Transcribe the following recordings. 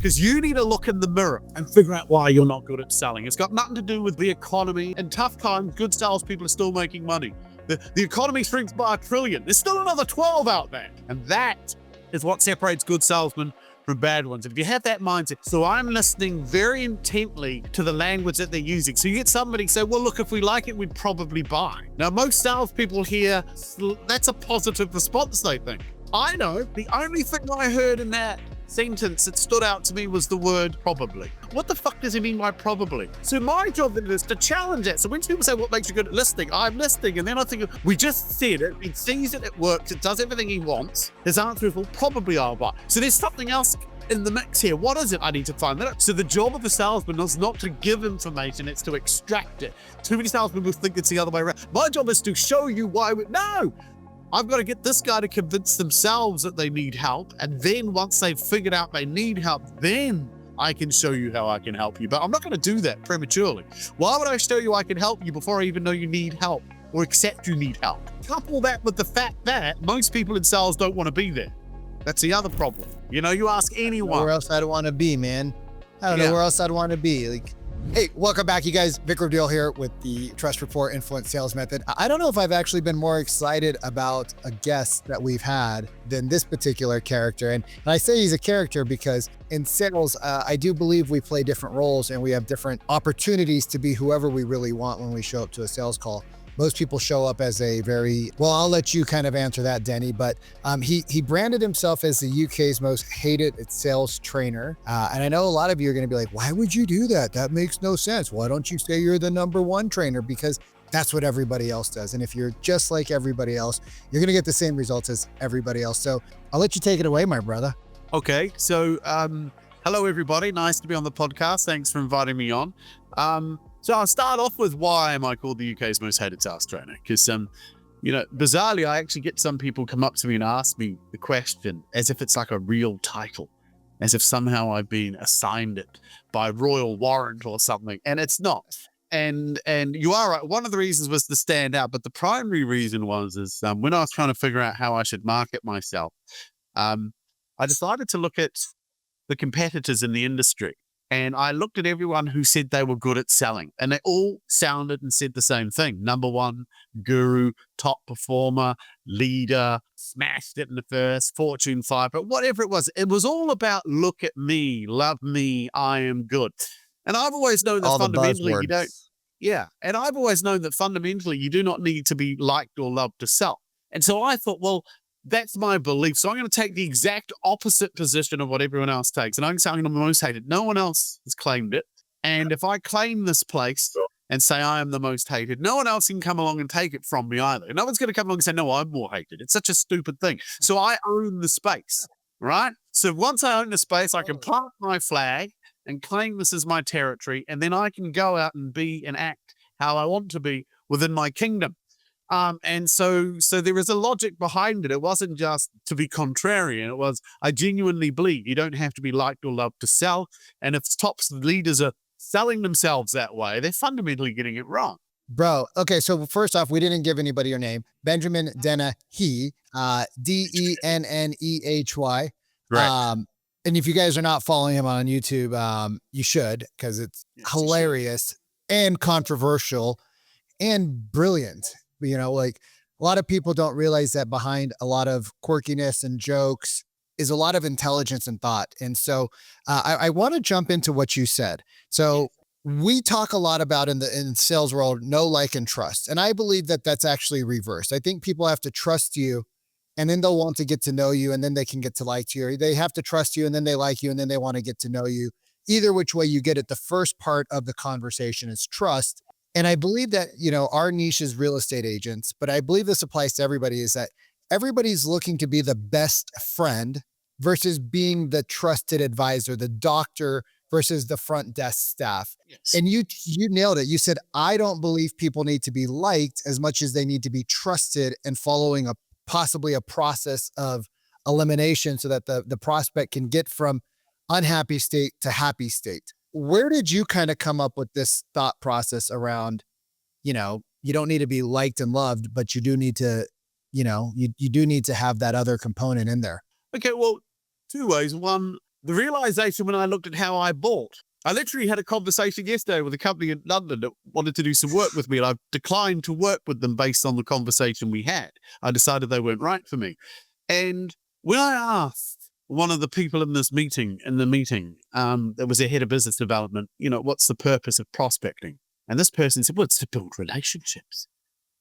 because you need to look in the mirror and figure out why you're not good at selling. It's got nothing to do with the economy. In tough times, good salespeople are still making money. The economy shrinks by 1 trillion. There's still another 12 out there. And that is what separates good salesmen from bad ones. And if you have that mindset, so I'm listening very intently to the language that they're using. So you get somebody say, well, look, if we like it, we'd probably buy. Now, most salespeople here, that's a positive response, they think. I know. The only thing I heard in that sentence that stood out to me was the word probably. What the fuck does he mean by probably? So my job then is to challenge that. So when people say, what makes you good at listening? I'm listening. And then I think, we just said it. He sees it, it works. It does everything he wants. His answer is, well, probably I'll buy. So there's something else in the mix here. What is it? I need to find that out. So the job of a salesman is not to give information, it's to extract it. Too many salesmen will think it's the other way around. My job is to show you why no! I've got to get this guy to convince themselves that they need help. And then once they've figured out they need help, then I can show you how I can help you. But I'm not going to do that prematurely. Why would I show you I can help you before I even know you need help or accept you need help? Couple that with the fact that most people in sales don't want to be there. That's the other problem. You know, you ask anyone. Where else I'd want to be, man. I don't know where else I'd want to be. Like, hey, welcome back, you guys. Vikram Deol here with the Trust Report Influence Sales Method. I don't know if I've actually been more excited about a guest that we've had than this particular character. And I say he's a character because in sales, I do believe we play different roles and we have different opportunities to be whoever we really want when we show up to a sales call. Most people show up as a very, well, I'll let you kind of answer that, Denny, but he branded himself as the UK's most hated sales trainer. And I know a lot of you are going to be like, why would you do that? That makes no sense. Why don't you say you're the #1 trainer? Because that's what everybody else does. And if you're just like everybody else, you're going to get the same results as everybody else. So I'll let you take it away, my brother. Okay. So, hello, everybody. Nice to be on the podcast. Thanks for inviting me on. So I'll start off with why am I called the UK's most hated sales trainer? Because, you know, bizarrely, I actually get some people come up to me and ask me the question as if it's like a real title, as if somehow I've been assigned it by royal warrant or something, and it's not. And you are right. One of the reasons was to stand out, but the primary reason was when I was trying to figure out how I should market myself, I decided to look at the competitors in the industry. And I looked at everyone who said they were good at selling, and they all sounded and said the same thing. #1, guru, top performer, leader, smashed it in the first, Fortune 5, but whatever it was all about look at me, love me, I am good. And I've always known that fundamentally you don't, and I've always known that fundamentally you do not need to be liked or loved to sell. And so I thought, well, that's my belief. So I'm going to take the exact opposite position of what everyone else takes. And I'm saying I'm the most hated. No one else has claimed it. And if I claim this place and say I am the most hated, no one else can come along and take it from me either. No one's going to come along and say, no, I'm more hated. It's such a stupid thing. So I own the space, right? So once I own the space, I can plant my flag and claim this as my territory. And then I can go out and be and act how I want to be within my kingdom. And so there is a logic behind it. It wasn't just to be contrarian. It was, I genuinely believe you don't have to be liked or loved to sell. And if top leaders are selling themselves that way, they're fundamentally getting it wrong. Bro, okay, so first off, we didn't give anybody your name. Benjamin Dennehy, Dennehy. Right. And if you guys are not following him on YouTube, you should, because it's hilarious and controversial and brilliant. You know, like a lot of people don't realize that behind a lot of quirkiness and jokes is a lot of intelligence and thought. And so I want to jump into what you said. So we talk a lot about in sales world, know, like, and trust. And I believe that that's actually reversed. I think people have to trust you and then they'll want to get to know you and then they can get to like you. Or they have to trust you and then they like you and then they want to get to know you. Either which way you get it, the first part of the conversation is trust. And I believe that, you know, our niche is real estate agents, but I believe this applies to everybody, is that everybody's looking to be the best friend versus being the trusted advisor, the doctor versus the front desk staff. Yes. And you nailed it. You said, I don't believe people need to be liked as much as they need to be trusted and following possibly a process of elimination so that the prospect can get from unhappy state to happy state. Where did you kind of come up with this thought process around, you know, you don't need to be liked and loved, but you do need to, you know, you do need to have that other component in there? Okay, well, two ways. One, the realization when I looked at how I bought. I literally had a conversation yesterday with a company in London that wanted to do some work with me, and I declined to work with them based on the conversation we had. I decided they weren't right for me. And when I asked one of the people in this meeting, there was a head of business development, what's the purpose of prospecting? And this person said, well, it's to build relationships.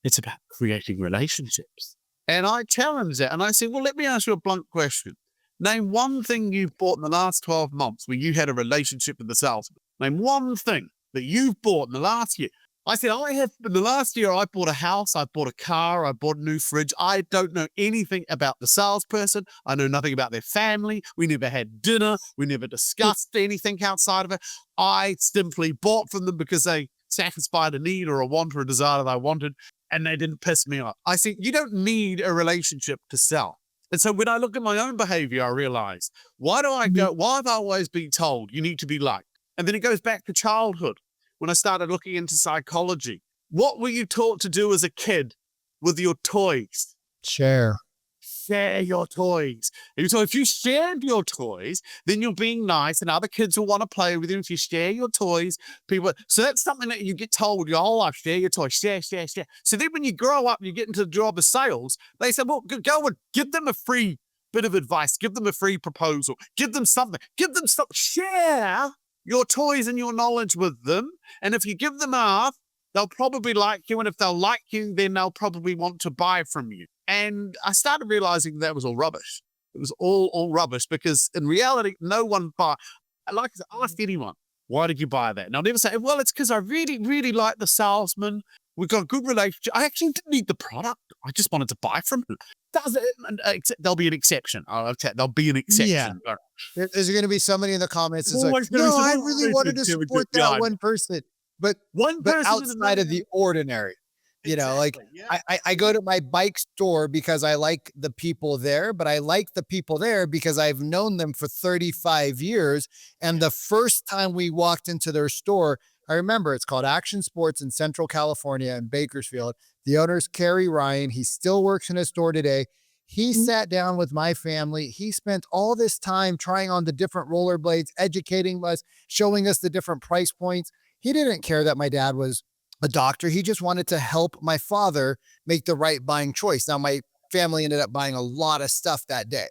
It's about creating relationships. And I challenged that, and I said, well, let me ask you a blunt question. Name one thing you've bought in the last 12 months where you had a relationship with the salesman. Name one thing that you've bought in the last year. I said, in the last year, I bought a house, I bought a car, I bought a new fridge. I don't know anything about the salesperson. I know nothing about their family. We never had dinner. We never discussed anything outside of it. I simply bought from them because they satisfied a need or a want or a desire that I wanted, and they didn't piss me off. I said, you don't need a relationship to sell. And so when I look at my own behavior, I realize, why have I always been told you need to be liked? And then it goes back to childhood. When I started looking into psychology, what were you taught to do as a kid with your toys? Share your toys. So if you shared your toys, then you're being nice and other kids will want to play with you. If you share your toys, so that's something that you get told your whole life, share your toys, share. So then when you grow up, you get into the job of sales, they say, well, go and give them a free bit of advice, give them a free proposal, give them something, share your toys and your knowledge with them. And if you give them enough, they'll probably like you. And if they'll like you, then they'll probably want to buy from you. And I started realizing that was all rubbish. It was all rubbish because in reality, no one buy. Like I said, ask anyone, why did you buy that? And I'll never say, well, it's because I really, really like the salesman. We've got a good relationship. I actually didn't need the product. I just wanted to buy from him. There'll be an exception. There'll be an exception. Yeah. There's going to be somebody in the comments that's like, no, I really wanted to support that one person. But outside of the ordinary. I go to my bike store because I like the people there, but I like the people there because I've known them for 35 years. And the first time we walked into their store, I remember it's called Action Sports in Central California in Bakersfield. The owner's Kerry Ryan. He still works in his store today. He sat down with my family. He spent all this time trying on the different rollerblades, educating us, showing us the different price points. He didn't care that my dad was a doctor. He just wanted to help my father make the right buying choice. Now, my family ended up buying a lot of stuff that day,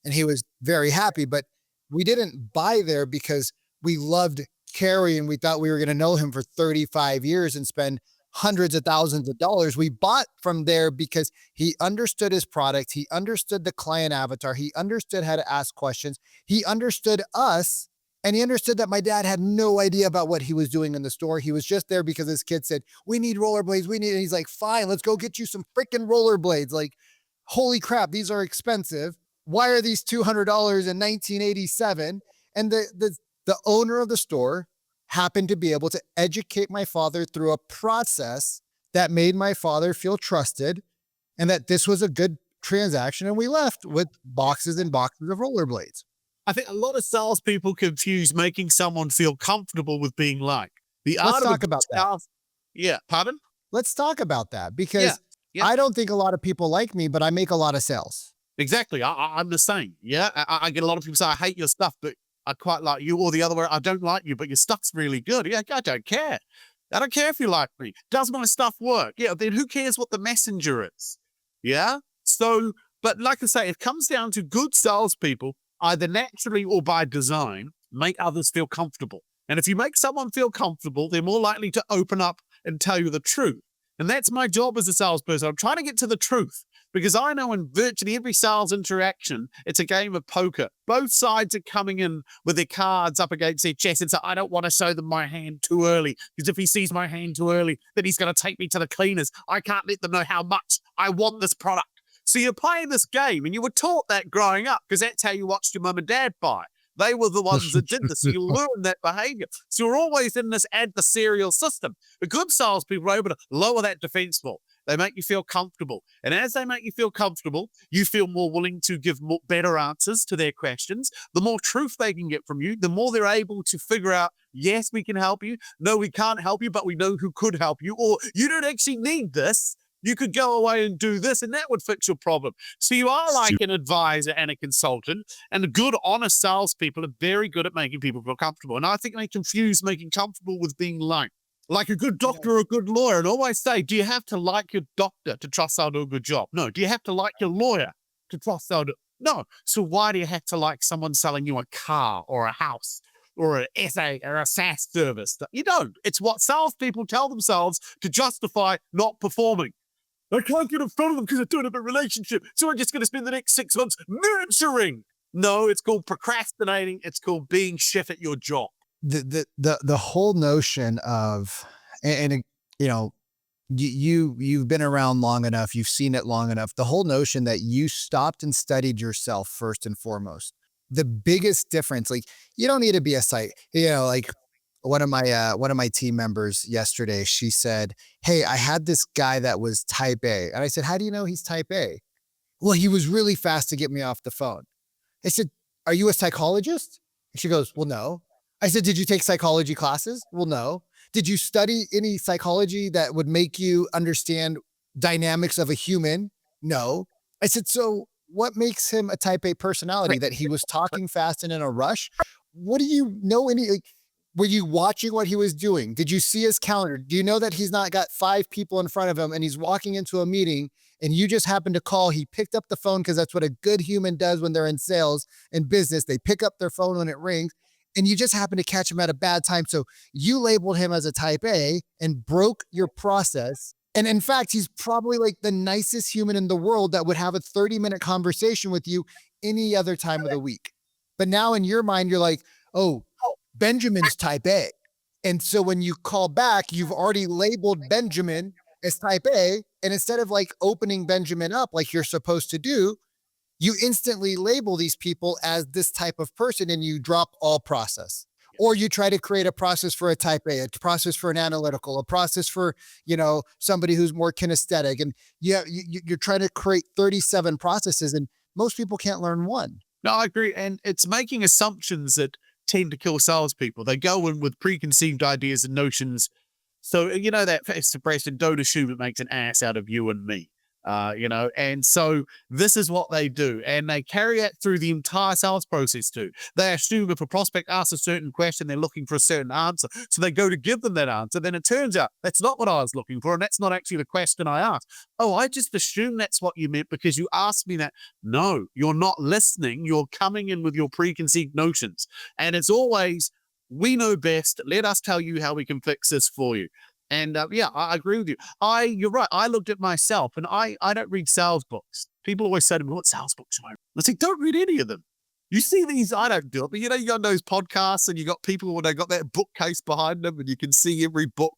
and he was very happy, but we didn't buy there because we loved Kerry and we thought we were going to know him for 35 years and spend hundreds of thousands of dollars. We bought from there because he understood his product. He understood the client avatar. He understood how to ask questions. He understood us. And he understood that my dad had no idea about what he was doing in the store. He was just there because his kid said, we need rollerblades. And he's like, fine, let's go get you some freaking rollerblades. Like, holy crap, these are expensive. Why are these $200 in 1987? And the owner of the store happened to be able to educate my father through a process that made my father feel trusted and that this was a good transaction. And we left with boxes and boxes of rollerblades. I think a lot of salespeople confuse making someone feel comfortable with being liked. Let's talk about that. Yeah, pardon? Let's talk about that because I don't think a lot of people like me, but I make a lot of sales. Exactly. I'm the same. Yeah, I get a lot of people say, I hate your stuff, but I quite like you, or the other way, I don't like you, but your stuff's really good. Yeah, I don't care. I don't care if you like me. Does my stuff work? Yeah, then who cares what the messenger is? Yeah? So, but like I say, it comes down to good salespeople, either naturally or by design, make others feel comfortable. And if you make someone feel comfortable, they're more likely to open up and tell you the truth. And that's my job as a salesperson. I'm trying to get to the truth because I know in virtually every sales interaction, it's a game of poker. Both sides are coming in with their cards up against their chest and say, I don't want to show them my hand too early because if he sees my hand too early, then he's going to take me to the cleaners. I can't let them know how much I want this product. So you're playing this game, and you were taught that growing up because that's how you watched your mum and dad buy. They were the ones that did this. So you learn that behavior. So you're always in this adversarial system. The good salespeople are able to lower that defense wall. They make you feel comfortable. And as they make you feel comfortable, you feel more willing to give better answers to their questions. The more truth they can get from you, the more they're able to figure out, yes, we can help you. No, we can't help you, but we know who could help you. Or you don't actually need this. You could go away and do this, and that would fix your problem. So you are like an advisor and a consultant, and the good, honest salespeople are very good at making people feel comfortable. And I think they confuse making comfortable with being liked. Like a good doctor or a good lawyer. And always say, do you have to like your doctor to trust they'll do a good job? No. Do you have to like your lawyer to trust they'll do? No. So why do you have to like someone selling you a car or a house or an essay or a SaaS service? You don't. It's what salespeople tell themselves to justify not performing. I can't get in front of them because I don't have a relationship. So I'm just going to spend the next 6 months nurturing. No, it's called procrastinating. It's called being shit at your job. The whole notion of, and you know, you've been around long enough, you've seen it long enough. The whole notion that you stopped and studied yourself first and foremost. The biggest difference, like you don't need to be a site, like one of my team members yesterday, she said, "Hey, I had this guy that was type A." And I said, "How do you know he's type A?" "Well, he was really fast to get me off the phone." I said, "Are you a psychologist?" She goes, "Well, no." I said, "Did you take psychology classes?" "Well, no." "Did you study any psychology that would make you understand dynamics of a human?" "No." I said, "So what makes him a type A personality? That he was talking fast and in a rush? What do you know? Were you watching what he was doing? Did you see his calendar? Do you know that he's not got 5 people in front of him and he's walking into a meeting and you just happened to call? He picked up the phone because that's what a good human does when they're in sales and business. They pick up their phone when it rings, and you just happened to catch him at a bad time. So you labeled him as a type A and broke your process. And in fact, he's probably like the nicest human in the world that would have a 30-minute conversation with you any other time of the week. But now in your mind, you're like, oh, Benjamin's type A. And so when you call back, you've already labeled Benjamin as type A. And instead of like opening Benjamin up like you're supposed to do, you instantly label these people as this type of person and you drop all process. Or you try to create a process for a type A, a process for an analytical, a process for, somebody who's more kinesthetic. And you're trying to create 37 processes, and most people can't learn one. No, I agree. And it's making assumptions that tend to kill salespeople. They go in with preconceived ideas and notions. So, that expression, don't assume it makes an ass out of you and me. And so this is what they do, and they carry it through the entire sales process too. They assume if a prospect asks a certain question, they're looking for a certain answer. So they go to give them that answer. Then it turns out that's not what I was looking for. And that's not actually the question I asked. Oh, I just assumed that's what you meant because you asked me that. No, you're not listening. You're coming in with your preconceived notions. And it's always, we know best. Let us tell you how we can fix this for you. And I agree with you. You're right. I looked at myself, and I don't read sales books. People always say to me, "What sales books do I read?" I say, "Don't read any of them." You see these, I don't do it, but you got those podcasts, and you got people when they got that bookcase behind them, and you can see every book.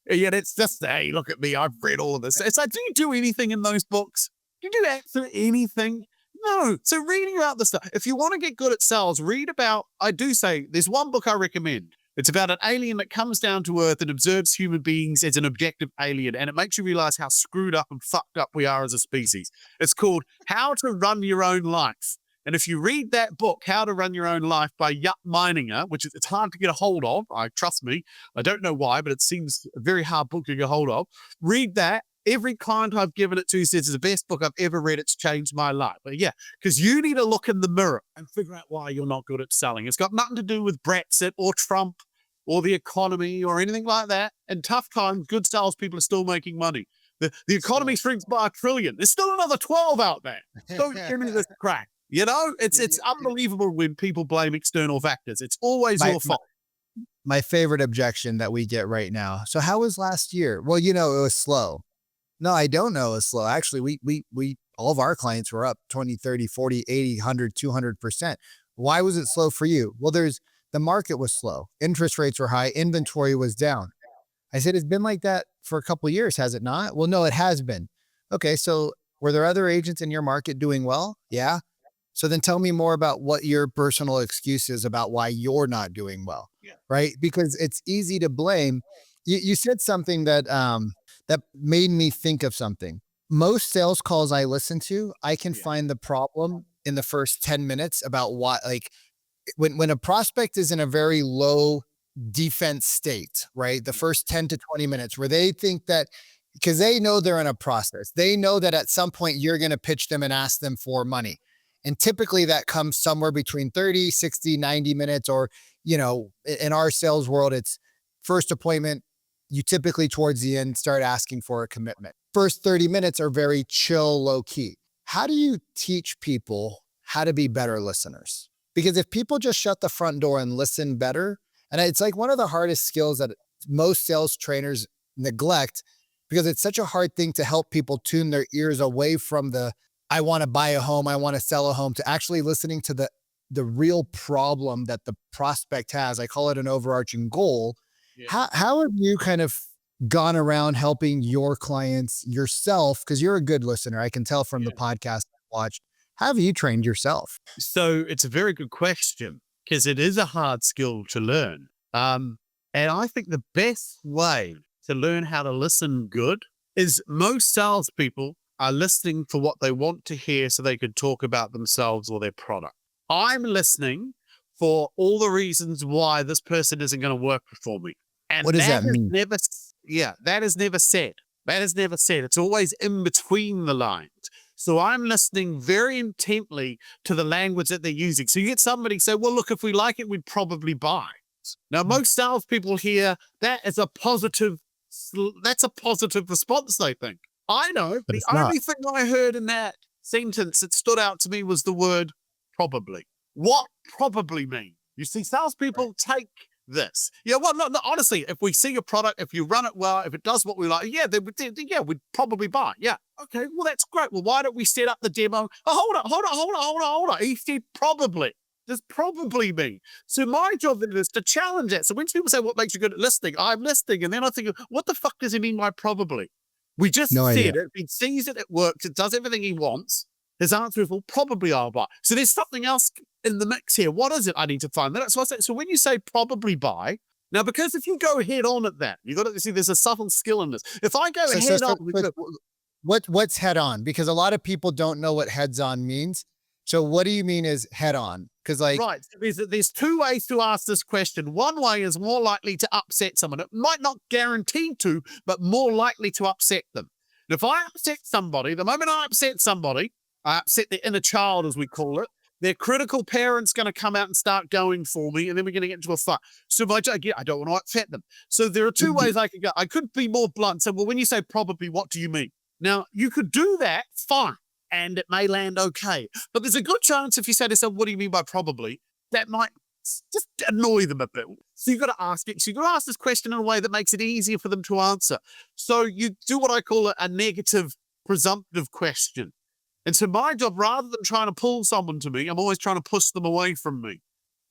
And yet it's just, hey, look at me, I've read all of this. It's like, do you do anything in those books? Do you do absolutely anything? No. So reading about the stuff. If you want to get good at sales, read about. I do say there's one book I recommend. It's about an alien that comes down to Earth and observes human beings as an objective alien, and it makes you realize how screwed up and fucked up we are as a species. It's called How to Run Your Own Life. And if you read that book, How to Run Your Own Life by Yup Meininger, which it's hard to get a hold of, trust me, I don't know why, but it seems a very hard book to get a hold of. Read that. Every client I've given it to says it's the best book I've ever read. It's changed my life. But yeah, because you need to look in the mirror and figure out why you're not good at selling. It's got nothing to do with Brexit or Trump or the economy or anything like that. In tough times, good salespeople are still making money. The economy shrinks by $1 trillion. There's still another 12 out there. Don't give me this crap. It's unbelievable when people blame external factors. It's always your fault. My favorite objection that we get right now. So how was last year? Well, it was slow. No, I don't know. It was slow. Actually, we all of our clients were up 20, 30, 40, 80, 100, 200%. Why was it slow for you? Well, the market was slow. Interest rates were high. Inventory was down. I said, it's been like that for a couple of years, has it not? Well, no, it has been. Okay, so were there other agents in your market doing well? Yeah. So then tell me more about what your personal excuse is about why you're not doing well, right? Because it's easy to blame. You said something that made me think of something. Most sales calls I listen to, I can find the problem in the first 10 minutes about why, like when a prospect is in a very low defense state, right? The first 10 to 20 minutes where they think that because they know they're in a process. They know that at some point you're going to pitch them and ask them for money. And typically that comes somewhere between 30, 60, 90 minutes, or, in our sales world, it's first appointment. You typically towards the end start asking for a commitment. First 30 minutes are very chill, low key. How do you teach people how to be better listeners? Because if people just shut the front door and listen better, and it's like one of the hardest skills that most sales trainers neglect, because it's such a hard thing to help people tune their ears away from the, I want to buy a home, I want to sell a home, to actually listening to the real problem that the prospect has. I call it an overarching goal. Yeah. How have you kind of gone around helping your clients yourself? Because you're a good listener. I can tell from the podcast I watched. How have you trained yourself? So it's a very good question, because it is a hard skill to learn. And I think the best way to learn how to listen good is most salespeople are listening for what they want to hear so they can talk about themselves or their product. I'm listening for all the reasons why this person isn't going to work for me. And what does that mean? That is never said. That is never said. It's always in between the lines. So I'm listening very intently to the language that they're using. So you get somebody say, well, look, if we like it, we'd probably buy. Now, most salespeople hear that as that's a positive response, they think. I know. The only thing I heard in that sentence that stood out to me was the word probably. What probably mean? You see, salespeople take this. Yeah, well, no, honestly, if we see a product, if you run it well, if it does what we like, we'd probably buy. Yeah. Okay, well, that's great. Well, why don't we set up the demo? Oh, hold on. He said probably. Does probably mean? So my job is to challenge that. So when people say, what makes you good at listening? I'm listening. And then I think, what the fuck does he mean by probably? We just said it. He sees it works. It does everything he wants. His answer is, well, probably I'll buy. So there's something else in the mix here. What is it? I need to find that. So I say, so when you say probably buy, now, because if you go head on at that, you got to see there's a subtle skill in this. If I go head on. What's head on? Because a lot of people don't know what heads on means. So what do you mean is head on? Because right, there's two ways to ask this question. One way is more likely to upset someone. It might not guarantee to, but more likely to upset them. And if I upset somebody, the moment I upset somebody, I upset their inner child, as we call it. Their critical parent's going to come out and start going for me, and then we're going to get into a fight. So I don't want to upset them. So there are two ways I could go. I could be more blunt and say, well, when you say probably, what do you mean? Now, you could do that, fine, and it may land okay. But there's a good chance if you say to someone, what do you mean by probably? That might just annoy them a bit. So you've got to ask it. So you've got to ask this question in a way that makes it easier for them to answer. So you do what I call a negative presumptive question. And so my job, rather than trying to pull someone to me, I'm always trying to push them away from me.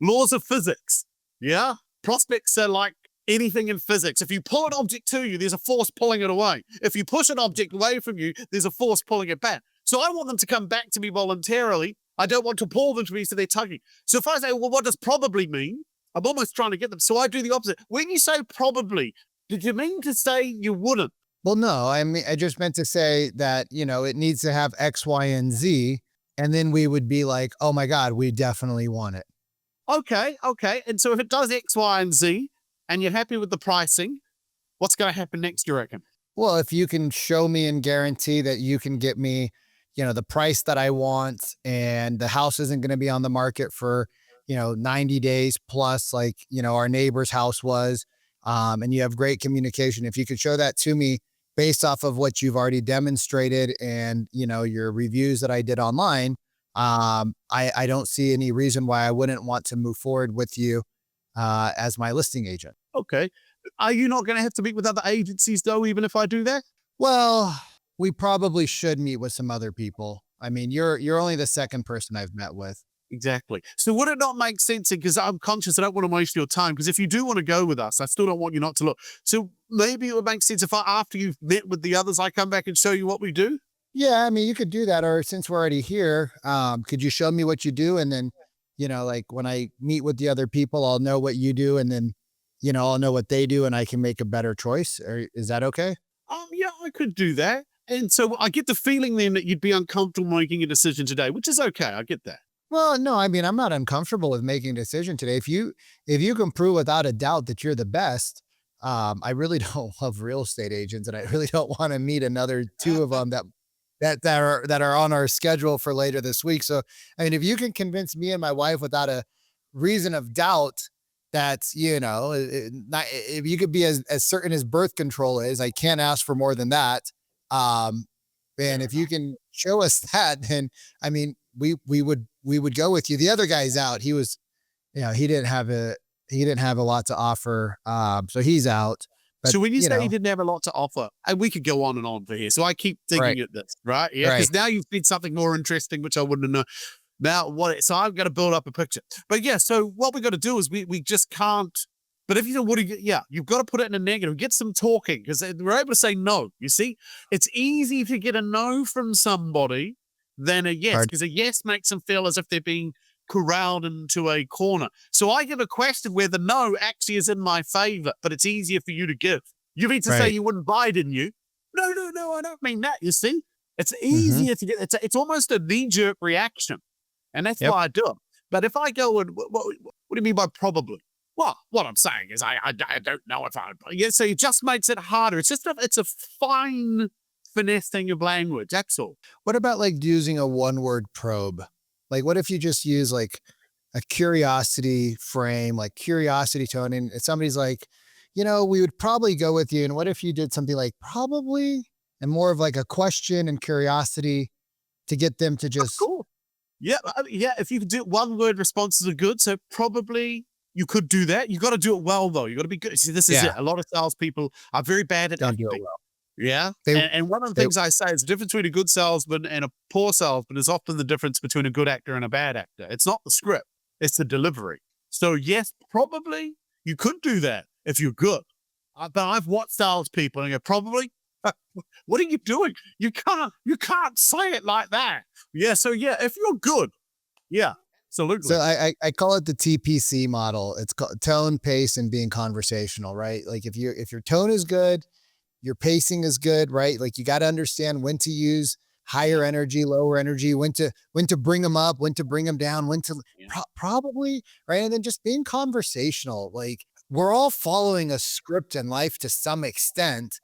Laws of physics. Yeah. Prospects are like anything in physics. If you pull an object to you, there's a force pulling it away. If you push an object away from you, there's a force pulling it back. So I want them to come back to me voluntarily. I don't want to pull them to me so they're tugging. So if I say, well, what does probably mean? I'm almost trying to get them. So I do the opposite. When you say probably, did you mean to say you wouldn't? Well, no, I just meant to say that, it needs to have X, Y, and Z. And then we would be like, oh my God, we definitely want it. Okay. And so if it does X, Y, and Z, and you're happy with the pricing, what's going to happen next, you reckon? Well, if you can show me and guarantee that you can get me, the price that I want, and the house isn't going to be on the market for, 90 days plus, like, our neighbor's house was, and you have great communication. If you could show that to me based off of what you've already demonstrated and, your reviews that I did online, I don't see any reason why I wouldn't want to move forward with you as my listing agent. Okay. Are you not going to have to meet with other agencies though, even if I do that? Well, we probably should meet with some other people. I mean, you're only the second person I've met with. Exactly. So would it not make sense? Because I'm conscious I don't want to waste your time. Because if you do want to go with us, I still don't want you not to look. So maybe it would make sense if after you've met with the others, I come back and show you what we do. Yeah, I mean, you could do that. Or since we're already here, could you show me what you do? And then, like when I meet with the other people, I'll know what you do. And then, I'll know what they do and I can make a better choice. Or is that okay? Yeah, I could do that. And so I get the feeling then that you'd be uncomfortable making a decision today, which is okay. I get that. Well, no, I mean, I'm not uncomfortable with making a decision today. If you can prove without a doubt that you're the best, I really don't love real estate agents, and I really don't want to meet another two of them that are on our schedule for later this week. So, I mean, if you can convince me and my wife without a reason of doubt that, if you could be as certain as birth control is, I can't ask for more than that. Um, and Fair if you enough. can show us that, then I mean, we would go with you. The other guy's out. He was, he didn't have a lot to offer. So he's out. But So when you say he didn't have a lot to offer, and we could go on and on for here. So I keep right, digging at this, right? Yeah, right, because now you've seen something more interesting, which I wouldn't know. Now what? So I've got to build up a picture. But yeah, so what we got to do is we just can't. But if you know what do you, yeah, you've got to put it in a negative. Get some talking because we're able to say no. You see, it's easy to get a no from somebody than a yes hard, because a yes makes them feel as if they're being corralled into a corner. So I give a question where the no actually is in my favor, but it's easier for you to give. You mean to say right. you wouldn't buy, didn't you? No, no, no, I don't mean that. You see, it's Mm-hmm. easier to get. It's almost a knee jerk reaction, and that's Yep. why I do it. But if I go and what do you mean by probably? Well, what I'm saying is I don't know if I. Yeah, so it just makes it harder. It's a fine finessing of language. That's all. What about like using a one word probe? Like, what if you just use like a curiosity frame, like curiosity tone, and somebody's like, we would probably go with you. And what if you did something like probably and more of like a question and curiosity to get them to Of just, course. Yeah, yeah. If you could do one word responses are good, so probably you could do that. You got to do it well though. You got to be good. See, this is it. yeah, A lot of salespeople are very bad at don't do it acting. well. Yeah, They, and one of the they, things I say is the difference between a good salesman and a poor salesman is often the difference between a good actor and a bad actor. It's not the script; it's the delivery. So yes, probably you could do that if you're good. But I've watched salespeople and go probably. What are you doing? You can't say it like that. Yeah. So yeah, if you're good, yeah, so absolutely. I call it the TPC model. It's called tone, pace, and being conversational, right? Like if your tone is good, your pacing is good, right? Like you got to understand when to use higher Yeah. energy, lower energy, when to bring them up, when to bring them down, when to Yeah. probably, right? And then just being conversational. Like we're all following a script in life to some extent.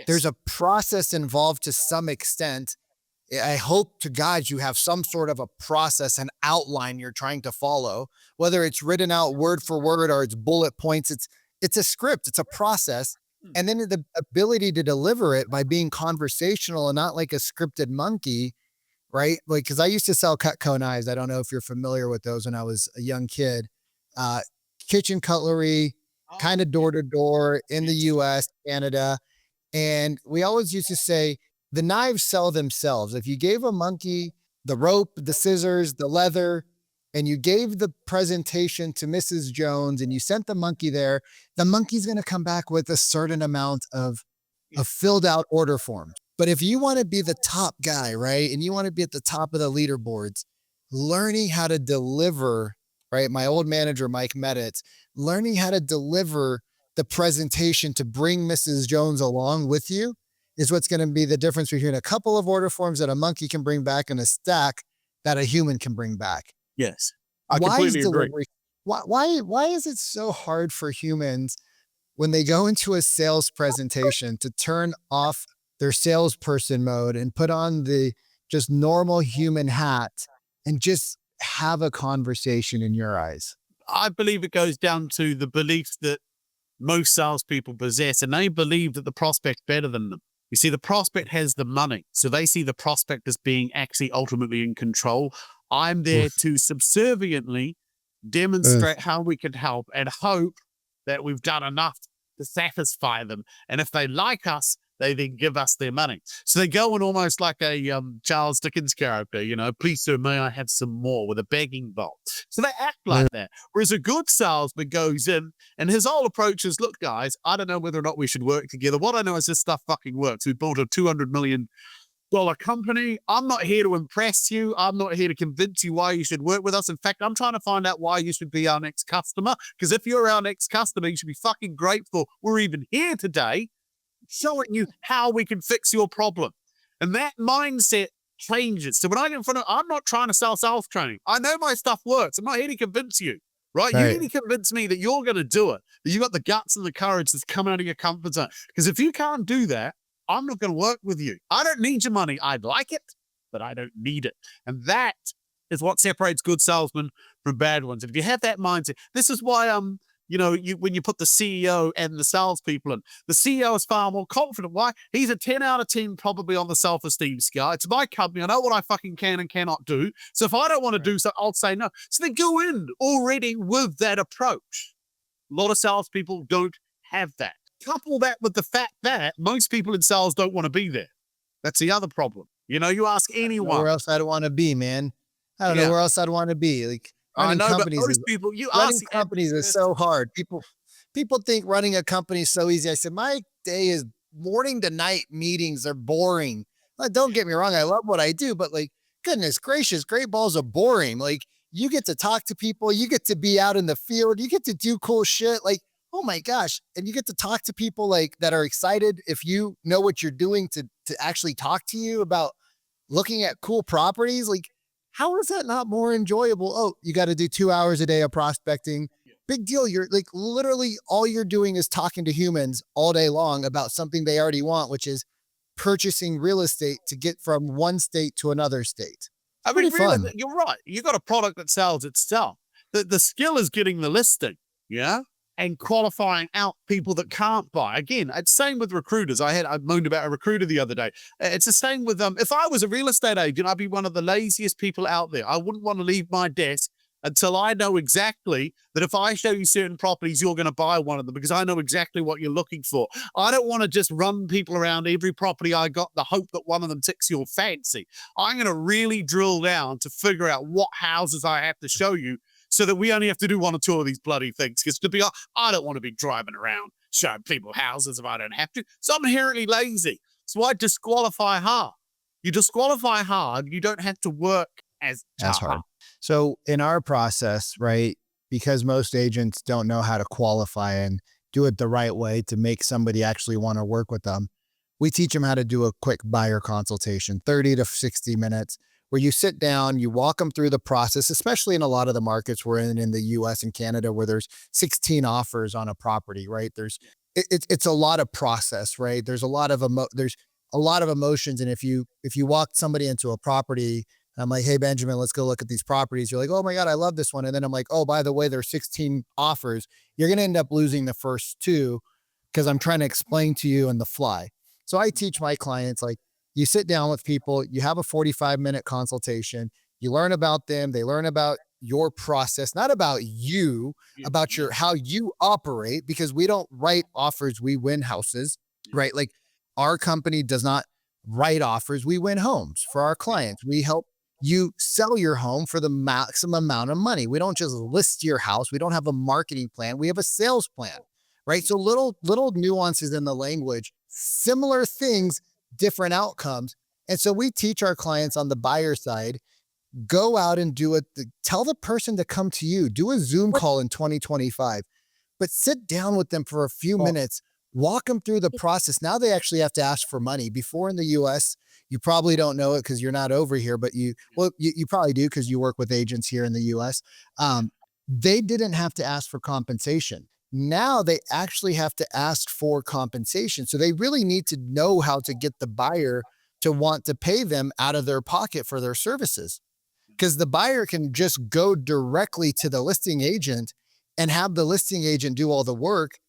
There's Yes. a process involved to some extent. I hope to God you have some sort of a process, an outline you're trying to follow, whether it's written out word for word or it's bullet points. It's a script, it's a process. Hmm. And then the ability to deliver it by being conversational and not like a scripted monkey, right? Like, because I used to sell Cutco knives. I don't know if you're familiar with those when I was a young kid. Uh, Kitchen cutlery, kind Oh of yeah. door to door in the Yes. US, Canada. And we always used to say the knives sell themselves. If you gave a monkey the rope, the scissors, the leather, and you gave the presentation to Mrs. Jones and you sent the monkey there, the monkey's going to come back with a certain amount of Yes. filled out order forms. But if you want to be the top guy, right, and you want to be at the top of the leaderboards, learning how to deliver, right? My old manager, Mike Meditz, learning how to deliver the presentation to bring Mrs. Jones along with you is what's going to be the difference between a couple of order forms that a monkey can bring back and a stack that a human can bring back. Yes. I Why is completely agree. delivery? Why is it so hard for humans when they go into a sales presentation to turn off their salesperson mode and put on the just normal human hat and just have a conversation in your eyes? I believe it goes down to the beliefs that most salespeople possess, and they believe that the prospect's better than them. You see, the prospect has the money, so they see the prospect as being actually ultimately in control. I'm there Oof. to subserviently Ugh. demonstrate how we can help and hope that we've done enough to satisfy them. And if they like us, they then give us their money. So they go in almost like a Charles Dickens character, please, sir, may I have some more with a begging bowl. So they act like that. Whereas a good salesman goes in and his whole approach is, look, guys, I don't know whether or not we should work together. What I know is this stuff fucking works. We built a $200 million company. I'm not here to impress you. I'm not here to convince you why you should work with us. In fact, I'm trying to find out why you should be our next customer. Because if you're our next customer, you should be fucking grateful we're even here today showing you how we can fix your problem. And that mindset changes. So when I get in front of, I'm not trying to sell sales training. I know my stuff works. I'm not here to convince you. right? You Right. need to convince me that you're going to do it, that you got the guts and the courage that's come out of your comfort zone. Because if you can't do that, I'm not going to work with you. I don't need your money. I'd like it, but I don't need it. And that is what separates good salesmen from bad ones. And if you have that mindset, this is why when you put the CEO and the salespeople in, the CEO is far more confident. Why? He's a 10 out of 10 probably on the self-esteem scale. It's my company. I know what I fucking can and cannot do. So if I don't want to do so, I'll say no. So they go in already with that approach. A lot of salespeople don't have that. Couple that with the fact that most people in sales don't want to be there. That's the other problem. You ask anyone. Where else I'd want to be, man? I don't know where else I'd want to be. Like I running know, but companies most people, you running ask the companies average is person. so hard. People think running a company is so easy. I said, my day is morning to night meetings are boring. Like, don't get me wrong. I love what I do, but like, goodness gracious, great balls are boring. Like you get to talk to people, you get to be out in the field, you get to do cool shit. Like, oh my gosh. And you get to talk to people like that are excited if you know what you're doing to actually talk to you about looking at cool properties. Like, how is that not more enjoyable? Oh, you got to do 2 hours a day of prospecting. Big deal. You're like literally all you're doing is talking to humans all day long about something they already want, which is purchasing real estate to get from one state to another state. I Pretty mean, really, fun. you're right. You got a product that sells itself. The skill is getting the listing, and qualifying out people that can't buy. Again, it's same with recruiters. I moaned about a recruiter the other day. It's the same with if I was a real estate agent, I'd be one of the laziest people out there. I wouldn't want to leave my desk until I know exactly that if I show you certain properties, you're going to buy one of them because I know exactly what you're looking for. I don't want to just run people around every property I got, the hope that one of them ticks your fancy. I'm going to really drill down to figure out what houses I have to show you so that we only have to do 1 or 2 of these bloody things. Because to be honest, I don't want to be driving around showing people houses if I don't have to. So I'm inherently lazy. So I disqualify hard. You disqualify hard, you don't have to work as That's hard. hard. So in our process, right, because most agents don't know how to qualify and do it the right way to make somebody actually want to work with them, we teach them how to do a quick buyer consultation, 30 to 60 minutes, where you sit down, you walk them through the process, especially in a lot of the markets we're in the US and Canada, where there's 16 offers on a property, right? It's a lot of process, right? There's a lot of emotions. And if you walk somebody into a property, I'm like, hey, Benjamin, let's go look at these properties. You're like, oh my God, I love this one. And then I'm like, oh, by the way, there's 16 offers. You're going to end up losing the first 2 because I'm trying to explain to you on the fly. So I teach my clients, like, you sit down with people, you have a 45-minute consultation, you learn about them, they learn about your process, not about you, about how you operate, because we don't write offers, we win houses, right? Like our company does not write offers, we win homes for our clients. We help you sell your home for the maximum amount of money. We don't just list your house. We don't have a marketing plan. We have a sales plan, right? So little nuances in the language, similar things, different outcomes. And so we teach our clients on the buyer side, go out and do it. Tell the person to come to you, do a Zoom call in 2025, but sit down with them for a few minutes, walk them through the process. Now they actually have to ask for money. Before in the US, you probably don't know it because you're not over here, but you probably do because you work with agents here in the US. They didn't have to ask for compensation. Now they actually have to ask for compensation. So they really need to know how to get the buyer to want to pay them out of their pocket for their services. Because the buyer can just go directly to the listing agent and have the listing agent do all the work.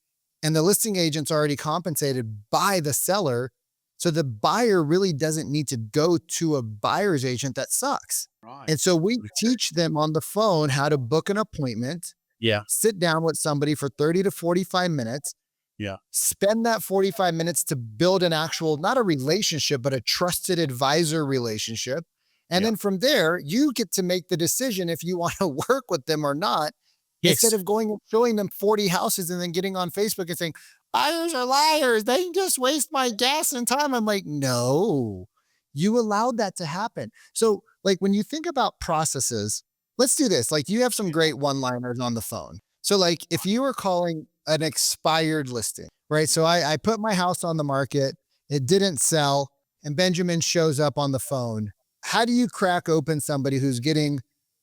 And the listing agent's already compensated by the seller. So the buyer really doesn't need to go to a buyer's agent that sucks. Right. And so we teach them on the phone how to book an appointment. Yeah. Sit down with somebody for 30 to 45 minutes. Yeah. Spend that 45 minutes to build an actual, not a relationship, but a trusted advisor relationship. And then from there, you get to make the decision if you want to work with them or not. Yes. Instead of going and showing them 40 houses and then getting on Facebook and saying, buyers are liars, they just waste my gas and time. I'm like, no, you allowed that to happen. So like when you think about processes, let's do this. Like you have some great one-liners on the phone. So like if you were calling an expired listing, right? So I put my house on the market, it didn't sell, and Benjamin shows up on the phone. How do you crack open somebody who's getting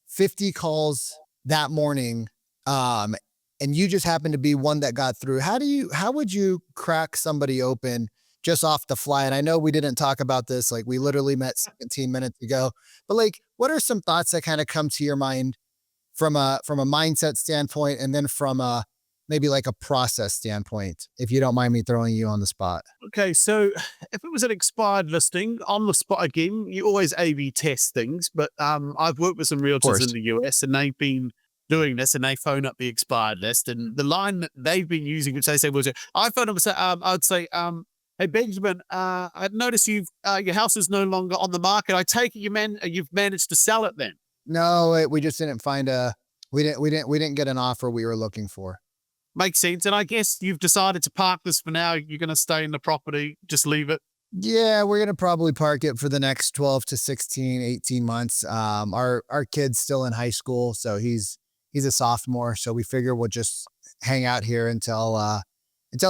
50 calls that morning um, and you just happen to be one that got through. How would you crack somebody open just off the fly? And I know we didn't talk about this, like we literally met 17 minutes ago, but like, what are some thoughts that kind of come to your mind from a mindset standpoint, and then from a maybe like a process standpoint, if you don't mind me throwing you on the spot? Okay, so if it was an expired listing on the spot again, you always A/B test things. But I've worked with some Of realtors in course. the US, and they've been doing this, and they phone up the expired list, and the line that they've been using, which they say was, I phone up and say, I'd say, hey Benjamin, I noticed your house is no longer on the market. I take it you've managed to sell it then. No, we just didn't find a we didn't get an offer we were looking for. Makes sense. And I guess you've decided to park this for now. You're going to stay in the property, just leave it. Yeah, we're gonna probably park it for the next 12 to 16, 18 months. Our kid's still in high school, so he's a sophomore. So we figure we'll just hang out here until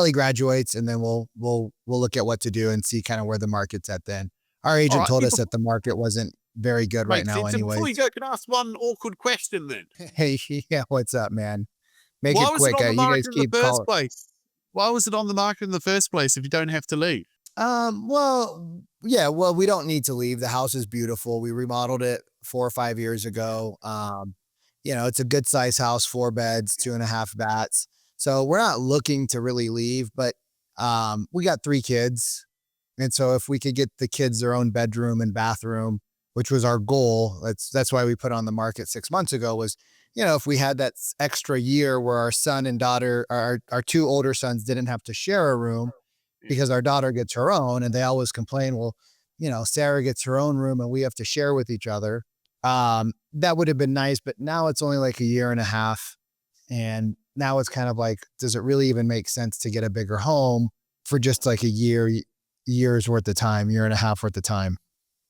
he graduates, and then we'll look at what to do and see kind of where the market's at then. Our All agent right. told us that the market wasn't very good right Makes now sense. And before you anyways. go, can I ask one awkward question then? Hey, yeah, what's up, man? Make Why it was it quick. on the You guys market in the keep first calling. place? Why was it on the market in the first place if you don't have to leave? Well, yeah, well, we don't need to leave. The house is beautiful. We remodeled it 4 or 5 years ago. It's a good size house, 4 beds, 2.5 baths. So we're not looking to really leave, but we got 3 kids. And so if we could get the kids their own bedroom and bathroom, which was our goal, that's why we put on the market 6 months ago, was, if we had that extra year where our son and daughter, our 2 older sons didn't have to share a room, Yeah. because our daughter gets her own, and they always complain, well, Sarah gets her own room and we have to share with each other. That would have been nice, but now it's only like a year and a half. And now it's kind of like, does it really even make sense to get a bigger home for just like a year's worth of time, year and a half worth of time?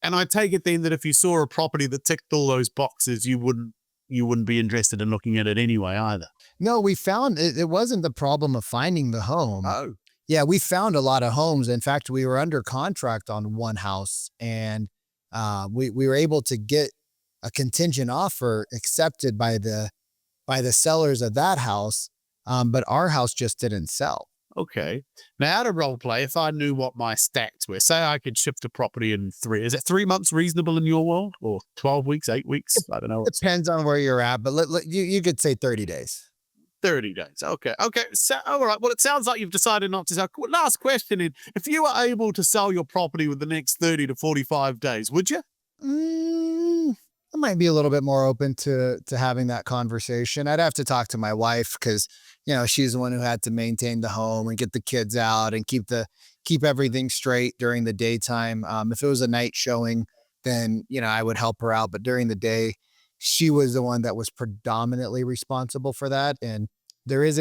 And I take it then that if you saw a property that ticked all those boxes, you wouldn't be interested in looking at it anyway either. No, we found it wasn't the problem of finding the home. Oh, Yeah, we found a lot of homes. In fact, we were under contract on one house, and we were able to get a contingent offer accepted by the sellers of that house, but our house just didn't sell. okay. Now, out of role play, if I knew what my stats were, say I could shift a property in is it 3 months reasonable in your world, or 12 weeks, 8 weeks? I don't know. Depends on where you're at, but you could say 30 days. 30 days. Okay. Okay. So, all right. Well, it sounds like you've decided not to sell. Last question. If you were able to sell your property with the next 30 to 45 days, would you? Mm, I might be a little bit more open to having that conversation. I'd have to talk to my wife, because she's the one who had to maintain the home and get the kids out and keep everything straight during the daytime. If it was a night showing, then I would help her out. But during the day, she was the one that was predominantly responsible for that. And there is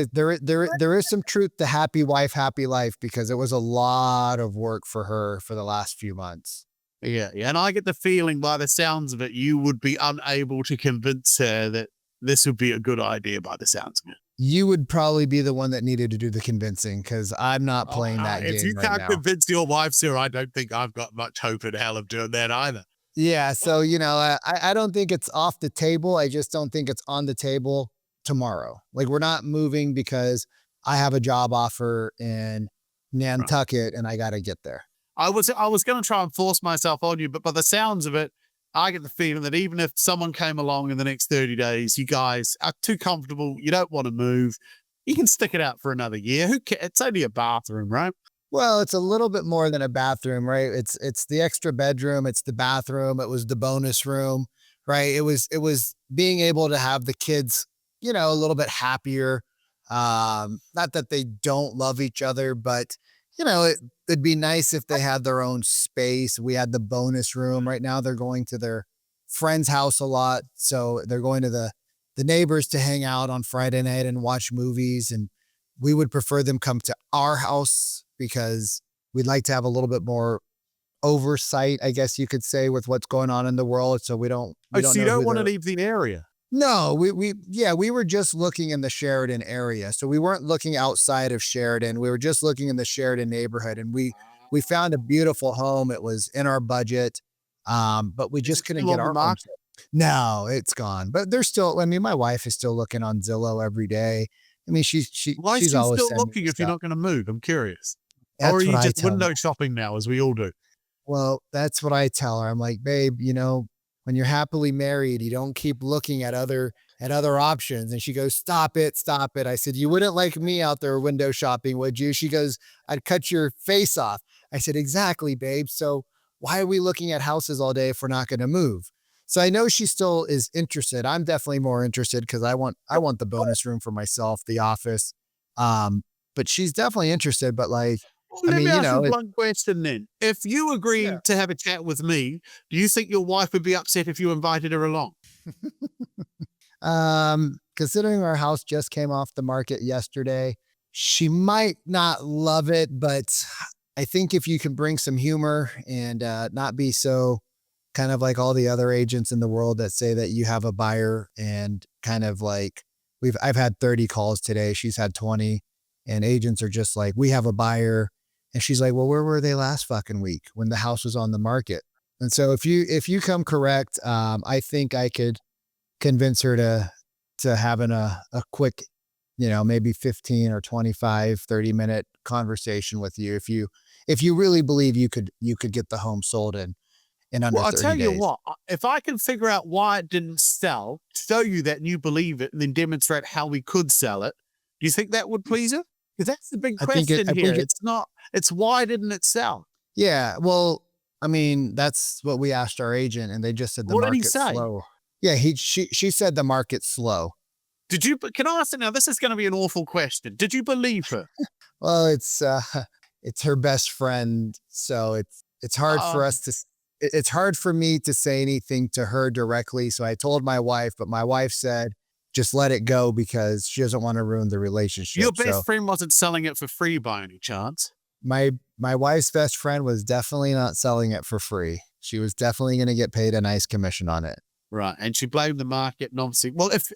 some truth to happy wife, happy life, because it was a lot of work for her for the last few months. Yeah. Yeah. And I get the feeling by the sounds of it, you would be unable to convince her that this would be a good idea by the sounds of it. You would probably be the one that needed to do the convincing, because I'm not playing that If you game right can't now. convince your wife, sir, I don't think I've got much hope in hell of doing that either. Yeah. So, I don't think it's off the table. I just don't think it's on the table tomorrow. Like, we're not moving because I have a job offer in Right. Nantucket and I got to get there. I was going to try and force myself on you, but by the sounds of it, I get the feeling that even if someone came along in the next 30 days, you guys are too comfortable. You don't want to move. You can stick it out for another year. Who cares? It's only a bathroom, right? Well, it's a little bit more than a bathroom, right? It's the extra bedroom, it's the bathroom, it was the bonus room, right? It was being able to have the kids, a little bit happier. Not that they don't love each other, but it'd be nice if they had their own space. We had the bonus room. Right now they're going to their friend's house a lot, so they're going to the neighbors to hang out on Friday night and watch movies, and we would prefer them come to our house because we'd like to have a little bit more oversight, I guess you could say, with what's going on in the world. So we don't Oh, we don't so you know don't who want to they're. leave the area. No, we were just looking in the Sheridan area. So we weren't looking outside of Sheridan. We were just looking in the Sheridan neighborhood, and we found a beautiful home. It was in our budget. But we Is just it couldn't still get on the our home. market? No, it's gone. But there's still, I mean, my wife is still looking on Zillow every day. I mean, Why is she's she always still sending looking me if you're stuff. not going to move? I'm curious. Or are That's what you I just tell her. window shopping now, as we all do? Well, that's what I tell her. I'm like, babe, when you're happily married, you don't keep looking at other options. And she goes, stop it, stop it. I said, you wouldn't like me out there window shopping, would you? She goes, I'd cut your face off. I said, exactly, babe. So why are we looking at houses all day if we're not going to move? So I know she still is interested. I'm definitely more interested because I want the bonus room for myself, the office. But she's definitely interested. But like, Well, I let me mean, ask you a blunt question then. If you yeah. agreed to have a chat with me, do you think your wife would be upset if you invited her along? Considering our house just came off the market yesterday, she might not love it, but I think if you can bring some humor and not be so kind of like all the other agents in the world that say that you have a buyer and kind of like I've had 30 calls today, she's had 20, and agents are just like, we have a buyer. And she's like, well, where were they last fucking week when the house was on the market? And so if you come correct, I think I could convince her to having a quick, maybe 15 or 25, 30-minute conversation with you if you really believe you could get the home sold in under Well, I'll 30 tell you days. what, if I can figure out why it didn't sell, show you that and you believe it, and then demonstrate how we could sell it, do you think that would please her? Because that's the big I think it question I here. think it It's not, it's why didn't it sell? Yeah, well, I mean, that's what we asked our agent and they just said the What did he market's say? slow. Yeah, she said the market's slow. Did you, can I ask you now? This is going to be an awful question. Did you believe her? Well, it's her best friend, so it's hard for Um, us to it's hard for me to say anything to her directly. So I told my wife, but my wife said just let it go because she doesn't want to ruin the your relationship. best So friend wasn't selling it for free by any chance. my wife's best friend was definitely not selling it for free. She was definitely going to get paid a nice commission on it. Right. And she blamed the market and obviously, well, if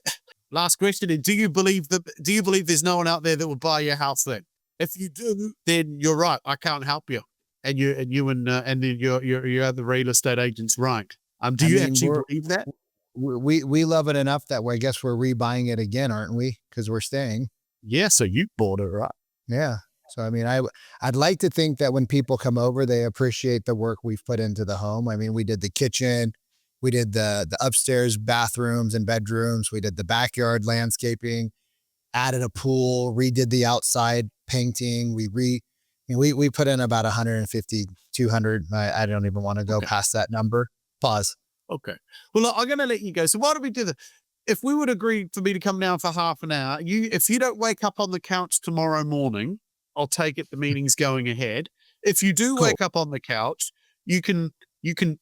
last question is, do you believe there's no one out there that will buy your house then? If you do, then you're right. I can't help you. And then your other real estate agent's right. Do I you mean, actually believe that? we love it enough that I guess we're rebuying it again, aren't we? Because we're staying. Yeah, so you bought it, right? Yeah. So I mean, I'd like to think that when people come over, they appreciate the work we've put into the home. I mean, we did the kitchen, we did the upstairs bathrooms and bedrooms, we did the backyard landscaping, added a pool, redid the outside painting. I mean, we put in about 150, 200. I don't even want to go Okay. past that number. Pause. Okay. Well, look, I'm going to let you go. So why don't we do this? If we would agree for me to come down for half an hour, if you don't wake up on the couch tomorrow morning, I'll take it the meeting's going ahead. If you do Cool. wake up on the couch, you can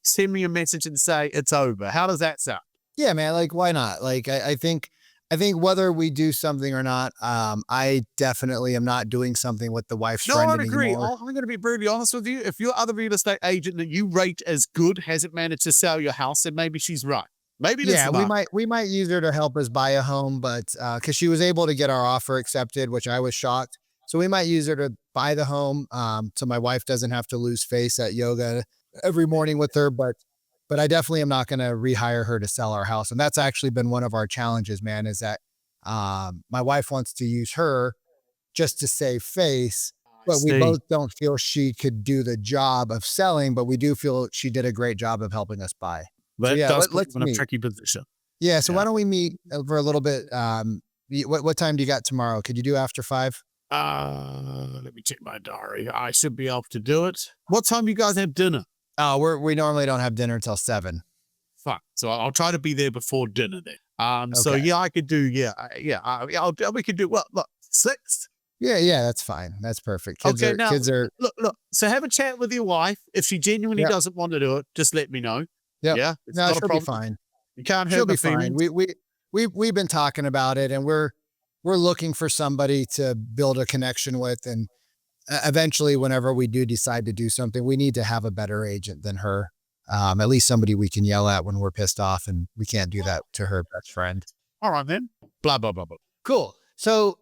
send me a message and say it's over. How does that sound? Yeah, man. Like, why not? Like, I think whether we do something or not, I definitely am not doing something with the wife's No, friend I'd agree. anymore. I'm going to be brutally honest with you. If your other real estate agent that you rate as good hasn't managed to sell your house, then maybe she's right. Maybe it is Yeah, the we market. might use her to help us buy a home, but because she was able to get our offer accepted, which I was shocked. So we might use her to buy the home, so my wife doesn't have to lose face at yoga every morning with her. But I definitely am not going to rehire her to sell our house, and that's actually been one of our challenges, man. Is that my wife wants to use her just to save face, I but we see. both don't feel she could do the job of selling, but we do feel she did a great job of helping us buy. So That yeah, does put you let's in a meet. tricky position. Yeah, so Yeah. why don't we meet for a little bit? What time do you got tomorrow? Could you do after 5? Let me check my diary. I should be able to do it. What time you guys have dinner? Oh, we normally don't have dinner till 7. Fine. So I'll try to be there before dinner then. So Okay. yeah, I could do, we could do, well, look, 6. Yeah, yeah, that's fine. That's perfect. Okay. Now, Kids are. look, so have a chat with your wife. If she genuinely Yep, doesn't want to do it, just let me know. yep. Yeah. It's No, not a she'll be problem. fine. You can't She'll hurt my be fine. feelings. We've been talking about it, and we're looking for somebody to build a connection with, and eventually, whenever we do decide to do something, we need to have a better agent than her. At least somebody we can yell at when we're pissed off, and we can't do that to her best friend. All right, then. Blah, blah, blah, blah. Cool. What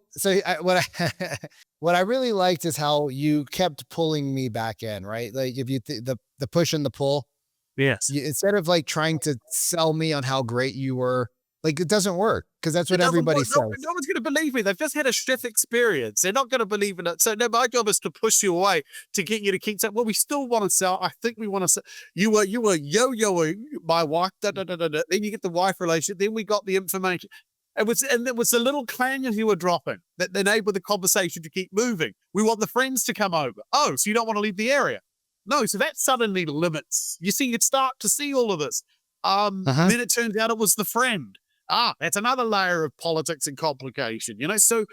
I what I really liked is how you kept pulling me back in, right? Like if you the push and the pull. Yes. Instead of like trying to sell me on how great you were, like it doesn't work because that's It what doesn't everybody work. No, says. no one's going to believe me. They've just had a shit experience. They're not going to believe in it. So no, my job is to push you away, to get you to keep saying, well, we still want to sell. I think we want to sell. You were yo-yoing my wife. Da, da, da, da, da. Then you get the wife relation. Then we got the information. It was the little clangers you were dropping that enabled the conversation to keep moving. We want the friends to come over. Oh, so you don't want to leave the area? No, so that suddenly limits. You see, you'd start to see all of this. Uh-huh. Then it turns out it was the friend. That's another layer of politics and complication, So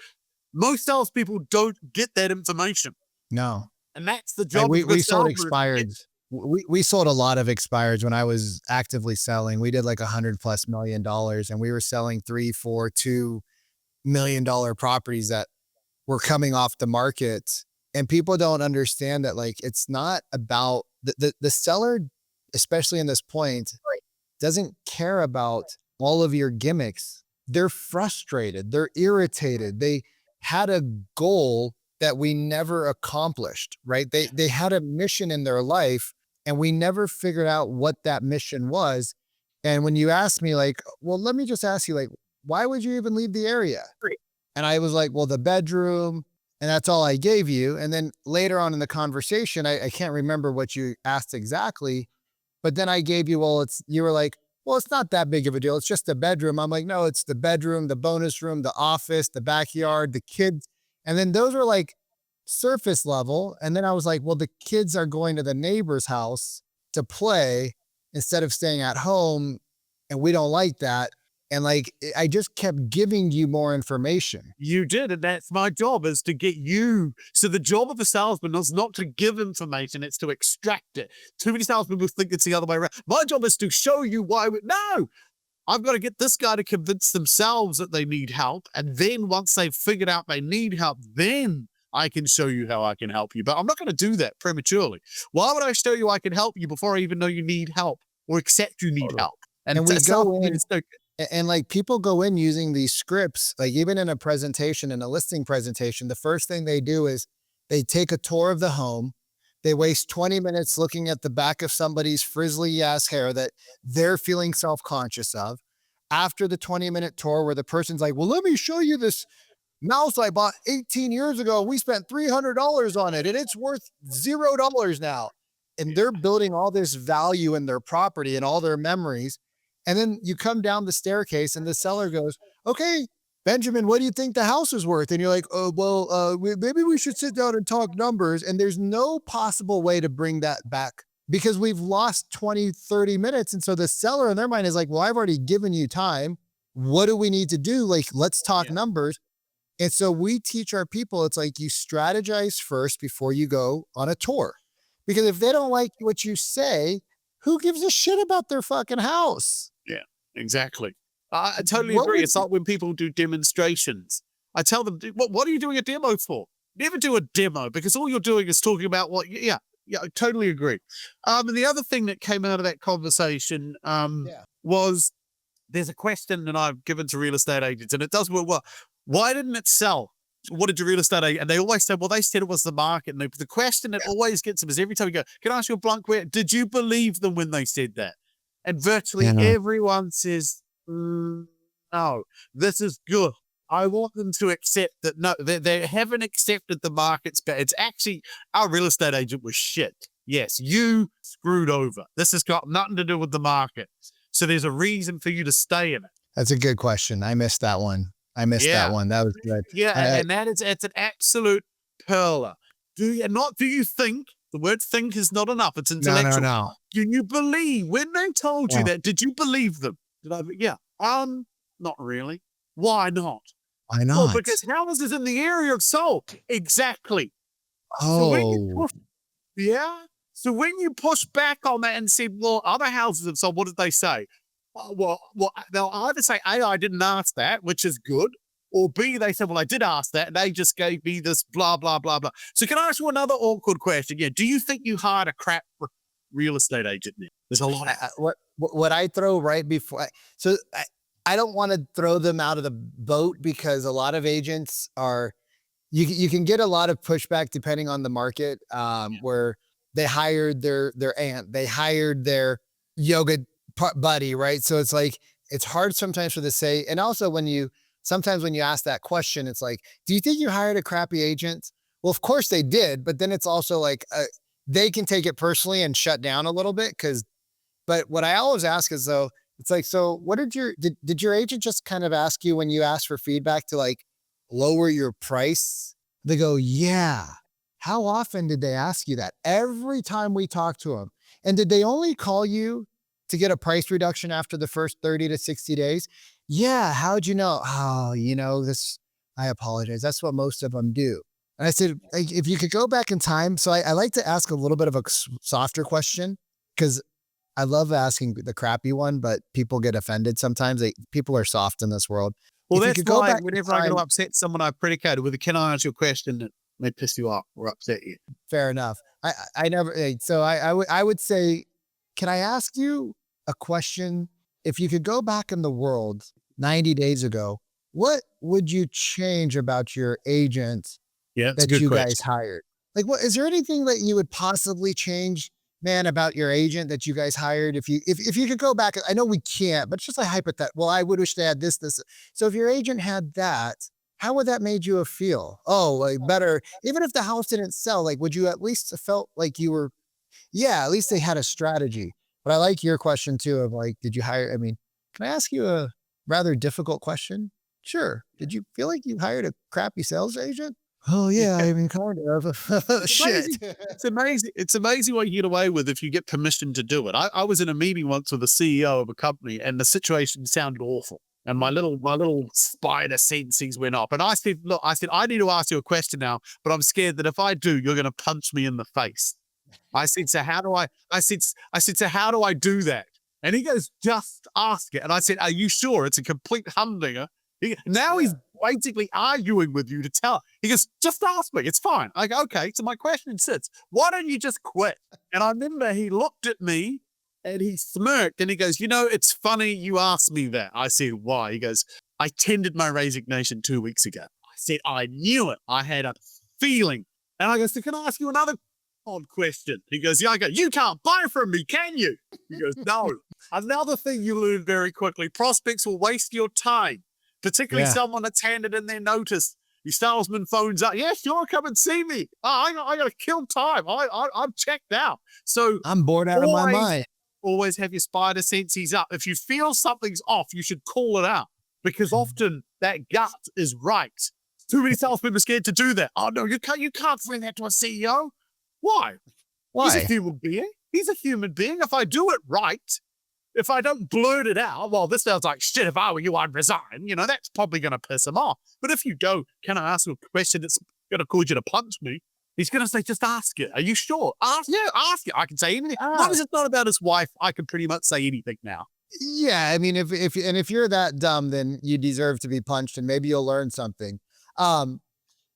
most salespeople don't get that information. No. And that's the job We of the sold salesman. expireds. We sold a lot of expireds when I was actively selling. We did like $100+ million, and we were selling 3, 4, $2 million properties that were coming off the market. And people don't understand that, like, it's not about the seller, especially in this point, doesn't care about all of your gimmicks. They're frustrated. They're irritated. They had a goal that we never accomplished, right? They had a mission in their life and we never figured out what that mission was. And when you ask me like, well, let me just ask you, like, why would you even leave the area? And I was like, well, the bedroom, and that's all I gave you. And then later on in the conversation, I can't remember what you asked exactly, but then I gave you, you were like, well, it's not that big of a deal. It's just a bedroom. I'm like, no, it's the bedroom, the bonus room, the office, the backyard, the kids. And then those are like surface level. And then I was like, well, the kids are going to the neighbor's house to play instead of staying at home. And we don't like that. And like, I just kept giving you more information. You did, and that's my job, is to get you. So the job of a salesman is not to give information, it's to extract it. Too many salesmen think it's the other way around. My job is to show you why. No, I've got to get this guy to convince themselves that they need help. And then once they've figured out they need help, then I can show you how I can help you. But I'm not going to do that prematurely. Why would I show you I can help you before I even know you need help or accept you need help? And we go in, and like people go in using these scripts, like even in a presentation, in a listing presentation, the first thing they do is they take a tour of the home. They waste 20 minutes looking at the back of somebody's frizzly ass hair that they're feeling self-conscious of. After the 20-minute tour where the person's like, well, let me show you this mouse I bought 18 years ago. We spent $300 on it and it's worth $0 now. And they're building all this value in their property and all their memories. And then you come down the staircase and the seller goes, okay, Benjamin, what do you think the house is worth? And you're like, oh, well, maybe we should sit down and talk numbers. And there's no possible way to bring that back because we've lost 20, 30 minutes. And so the seller in their mind is like, well, I've already given you time. What do we need to do? Like, let's talk numbers. And so we teach our people, it's like you strategize first before you go on a tour. Because if they don't like what you say, who gives a shit about their fucking house? Yeah, exactly. I totally agree. It's like when people do demonstrations. I tell them, what are you doing a demo for? Never do a demo because all you're doing is talking about I totally agree. And the other thing that came out of that conversation was there's a question that I've given to real estate agents and it does well. Why didn't it sell? What did your real estate agent? And they always say, well, they said it was the market. And the question that always gets them is every time you go, can I ask you a blunt question? Did you believe them when they said that? And virtually everyone says, no, this is good. I want them to accept that, no, they haven't accepted the market's bad. It's actually, our real estate agent was shit. Yes, you screwed over. This has got nothing to do with the market. So there's a reason for you to stay in it. That's a good question. I missed that one. That one. That was good. Yeah, and it's an absolute perler. Do you think? The word think is not enough. It's intellectual. No. Can you believe when they told you that? Did you believe them? Not really. Why not? Why not? Well, because houses in the area have sold. Exactly. Oh. So when you push back on that and said, well, other houses have sold, what did they say? Well, they'll either say, A, I didn't ask that, which is good, or B, they said, well, I did ask that, and they just gave me this blah, blah, blah, blah. So can I ask you another awkward question? Yeah, do you think you hired a crap real estate agent now? There's a lot of what I throw right before, I don't want to throw them out of the boat because a lot of agents are, you can get a lot of pushback depending on the market, where they hired their aunt, they hired their yoga buddy, right? So it's like, it's hard sometimes for the say. And also sometimes when you ask that question, it's like, do you think you hired a crappy agent? Well, of course they did. But then it's also like, they can take it personally and shut down a little bit. But what I always ask is though, it's like, so what did your agent just kind of ask you when you asked for feedback to like lower your price? They go, yeah. How often did they ask you that? Every time we talk to them. And did they only call you to get a price reduction after the first 30 to 60 days? Yeah. How'd you know? Oh, I apologize. That's what most of them do. And I said, like, if you could go back in time. So I like to ask a little bit of a softer question because I love asking the crappy one, but people get offended sometimes. People are soft in this world. Well, If you that's could go why back in whenever I time, go to upset someone, I predicate it with a "Can I ask you a question?" that may piss you off or upset you. fair enough. I never, so I would say, can I ask you a question? If you could go back in the world 90 days ago, what would you change about your agent Yeah, it's a that good you guys question. hired? Like, is there anything that you would possibly change, man, about your agent that you guys hired? If you could go back, I know we can't, but it's just a hypothetical. Well, I would wish they had this. So if your agent had that, how would that made you feel? Oh, like better, even if the house didn't sell, like, would you at least have felt like you were, yeah, at least they had a strategy. But I like your question too of like, did you hire, I mean, can I ask you a rather difficult question? Sure. Did you feel like you hired a crappy sales agent? Oh yeah, Yeah. I mean, kind of. It's Shit. amazing. It's amazing. It's amazing what you get away with if you get permission to do it. I was in a meeting once with the CEO of a company, and the situation sounded awful. And my little spider senses went up. And I said, "Look, I need to ask you a question now, but I'm scared that if I do, you're going to punch me in the face." I said, "So how do I?" I said, "So how do I do that?" And he goes, "Just ask it." And I said, "Are you sure?" It's a complete humdinger. Now he's basically arguing with you to tell. He goes, "Just ask me. It's fine." I go, "Okay." So my question sits, why don't you just quit? And I remember he looked at me and he smirked and he goes, "It's funny you asked me that." I said, "Why?" He goes, "I tendered my resignation 2 weeks ago." I said, "I knew it. I had a feeling." And I go, "So can I ask you another odd question?" He goes, "Yeah." I go, "You can't buy from me, can you?" He goes, "No." Another thing you learn very quickly, prospects will waste your time, particularly Yeah. someone that's handed in their notice. Your salesman phones up, "Yeah, sure, come and see me. I got to kill time. I'm checked out." So I'm bored out of my always, mind. always have your spider senses up. If you feel something's off, you should call it out because often that gut is right. Too many salesmen are scared to do that. "Oh no, you can't bring that to a CEO." Why? He's a Why? human being. He's a human being. If I do it right, if I don't blurt it out, "Well, this sounds like shit. If I were you, I'd resign." That's probably going to piss him off. But if you go, "Can I ask you a question that's going to cause you to punch me?" He's going to say, "Just ask it. Are you sure?" Ask it. I can say anything. As long Ah, as it's not about his wife, I can pretty much say anything now. yeah. I mean, if you're that dumb, then you deserve to be punched, and maybe you'll learn something. Um,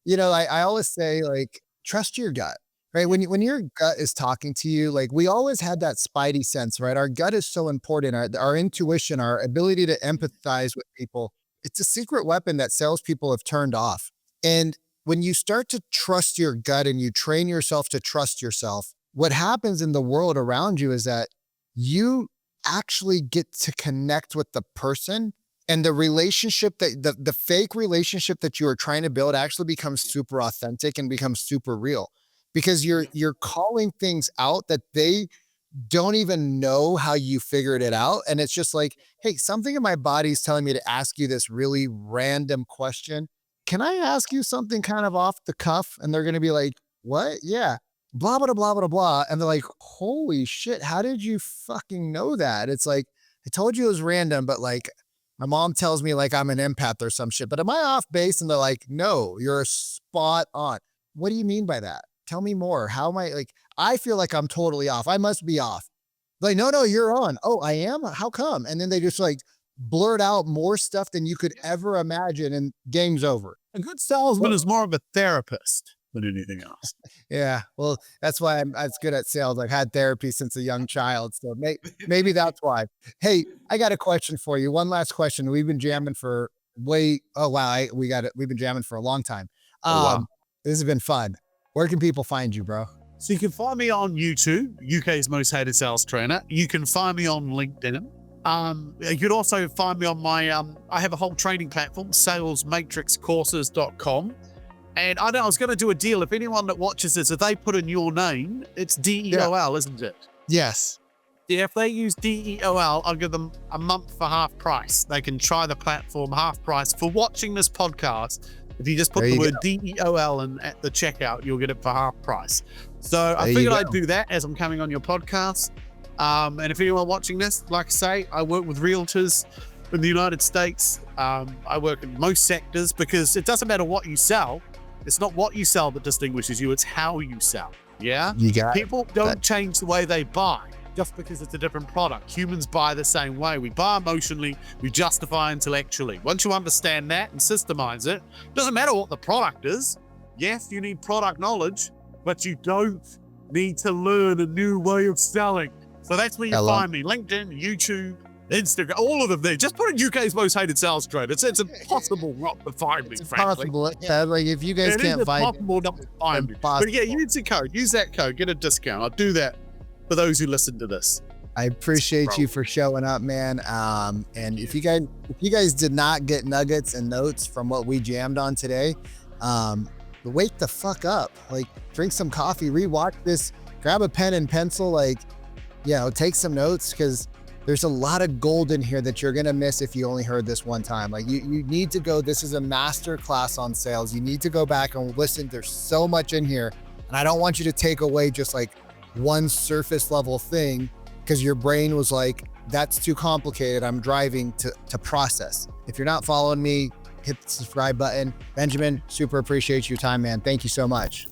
I always say like, trust your gut, right? When your gut is talking to you, like we always had that spidey sense, right? Our gut is so important. Our intuition, our ability to empathize with people. It's a secret weapon that salespeople have turned off. And when you start to trust your gut and you train yourself to trust yourself, what happens in the world around you is that you actually get to connect with the person, and the relationship that the fake relationship that you are trying to build actually becomes super authentic and becomes super real because you're calling things out that they don't even know how you figured it out. And it's just like, hey, something in my body is telling me to ask you this really random question. Can I ask you something kind of off the cuff? And they're going to be like, what? Yeah. Blah, blah, blah, blah, blah. And they're like, holy shit. How did you fucking know that? It's like, I told you it was random, but like, my mom tells me like I'm an empath or some shit, but am I off base? And they're like, no, you're spot on. What do you mean by that? Tell me more. How am I like, I feel like I'm totally off. I must be off. Like, no, no, you're on. Oh, I am? How come? And then they just like blurt out more stuff than you could ever imagine and game's over. A good salesman Well, is more of a therapist than anything else. yeah. Well, that's why I'm as good at sales. I've had therapy since a young child. So maybe that's why. Hey, I got a question for you. One last question. We've been jamming for oh wow. We've been jamming for a long time. Oh, wow. Um, this has been fun. Where can people find you, bro? So you can find me on YouTube, UK's Most Hated Sales Trainer. You can find me on LinkedIn. You could also find me on my, I have a whole training platform, salesmatrixcourses.com. And I know I was going to do a deal. If anyone that watches this, if they put in your name, it's DEOL, isn't it? Yes. Yeah, if they use DEOL, I'll give them a month for half price. They can try the platform half price for watching this podcast. If you just put the word DEOL in at the checkout, you'll get it for half price. So I figured I'd do that as I'm coming on your podcast. And if anyone watching this, like I say, I work with realtors in the United States. I work in most sectors because it doesn't matter what you sell. It's not what you sell that distinguishes you. It's how you sell. Yeah. People don't change the way they buy just because it's a different product. Humans buy the same way. We buy emotionally, we justify intellectually. Once you understand that and systemize it, doesn't matter what the product is. Yes, you need product knowledge, but you don't need to learn a new way of selling. So that's where you find me. LinkedIn, YouTube, Instagram, all of them there. Just put in UK's Most Hated Sales Trainer. It's impossible not to find me, frankly. Impossible. Yeah, like if you guys can't find it, it's impossible not to find me. But yeah, use the code. Use that code. Get a discount. I'll do that for those who listen to this. I appreciate you for showing up, man. And if you guys did not get nuggets and notes from what we jammed on today, wake the fuck up. Like, drink some coffee, rewatch this, grab a pen and pencil, like, take some notes, because there's a lot of gold in here that you're gonna miss if you only heard this one time. Like, you need to go. This is a master class on sales. You need to go back and listen. There's so much in here, and I don't want you to take away just like one surface level thing because your brain was like, that's too complicated. I'm driving to process. If you're not following me, hit the subscribe button. Benjamin, super appreciate your time, man. Thank you so much.